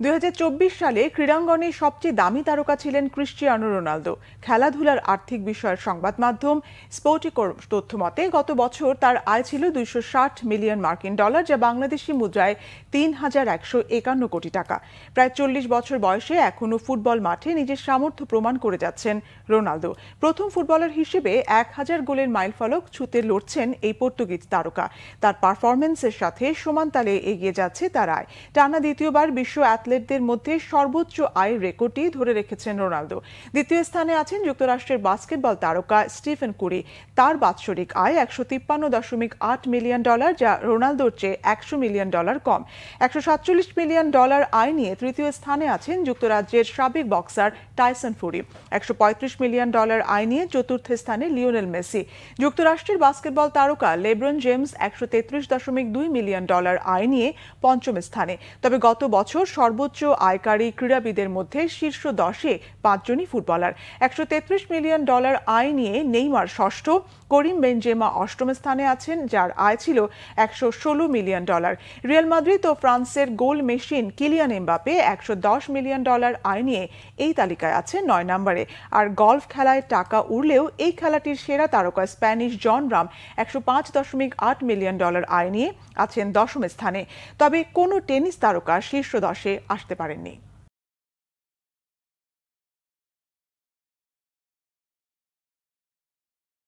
2024 সালে ক্রীড়াঙ্গনে সবচেয়ে দামি তারকা ছিলেন ক্রিস্টিয়ানো রোনালদো। খেলাধুলার আর্থিক বিষয়ের সংবাদ মাধ্যম স্পোর্টিকোর তথ্য মতে গত বছর তার আয় ছিল 260 মিলিয়ন মার্কিন ডলার, যা বাংলাদেশি মুদ্রায় 3151 কোটি টাকা। প্রায় 40 বছর বয়সে এখনও ফুটবল মাঠে নিজের সামর্থ্য প্রমাণ করে যাচ্ছেন রোনালদো। প্রথম ফুটবলার হিসেবে 1000 গোলের মাইলফলক ছুঁতে লড়ছেন এই পর্তুগিজ তারকা। তার পারফরমেন্সের সাথে সমান তালে এগিয়ে যাচ্ছে তার আয়। টানা দ্বিতীয়বার বিশ্ব অ্যাথলেটদের মধ্যে সর্বোচ্চ আয়ের রেকর্ডটি ধরে রেখেছেন রোনালদো। দ্বিতীয় স্থানে আছেন যুক্তরাষ্ট্রের বাস্কেটবল তারকা স্টিফেন কুরি। তার বাৎসরিক আয় 153.8 মিলিয়ন ডলার, যা রোনালদোর চেয়ে 100 মিলিয়ন ডলার কম। 147 মিলিয়ন ডলার আয় নিয়ে তৃতীয় স্থানে আছেন যুক্তরাজ্যের সাবেক বক্সার টাইসন ফুরি। 135 মিলিয়ন ডলার আয় নিয়ে চতুর্থ স্থানে লিওনেল মেসি। যুক্তরাষ্ট্রের বাস্কেটবল তারকা লেব্রন জেমস 133.2 মিলিয়ন ডলার আয় নিয়ে পঞ্চম স্থানে। তবে গত বছর সর্বোচ্চ আয়কারী ক্রীড়াবিদের মধ্যে শীর্ষ 10-এ 5 জনই ফুটবলার। 133 মিলিয়ন ডলার আয় নিয়ে নেইমার ষষ্ঠ, করিম বেনজেমা অষ্টম স্থানে আছেন, যার আয় ছিল 116 মিলিয়ন ডলার। রিয়াল মাদ্রিদ ও ফ্রান্সের goal machine Kylian Mbappe 110 million dollar আয় নিয়ে এই তালিকায় আছেন 9 নম্বরে। আর গলফ খেলায় টাকা উড়লেও এই খেলাটির সেরা তারকা স্প্যানিশ জন রাম 105.8 মিলিয়ন ডলার আয় নিয়ে আছেন 10ম স্থানে। তবে কোনো টেনিস তারকা শীর্ষ 10-এ আসতে পারেননি।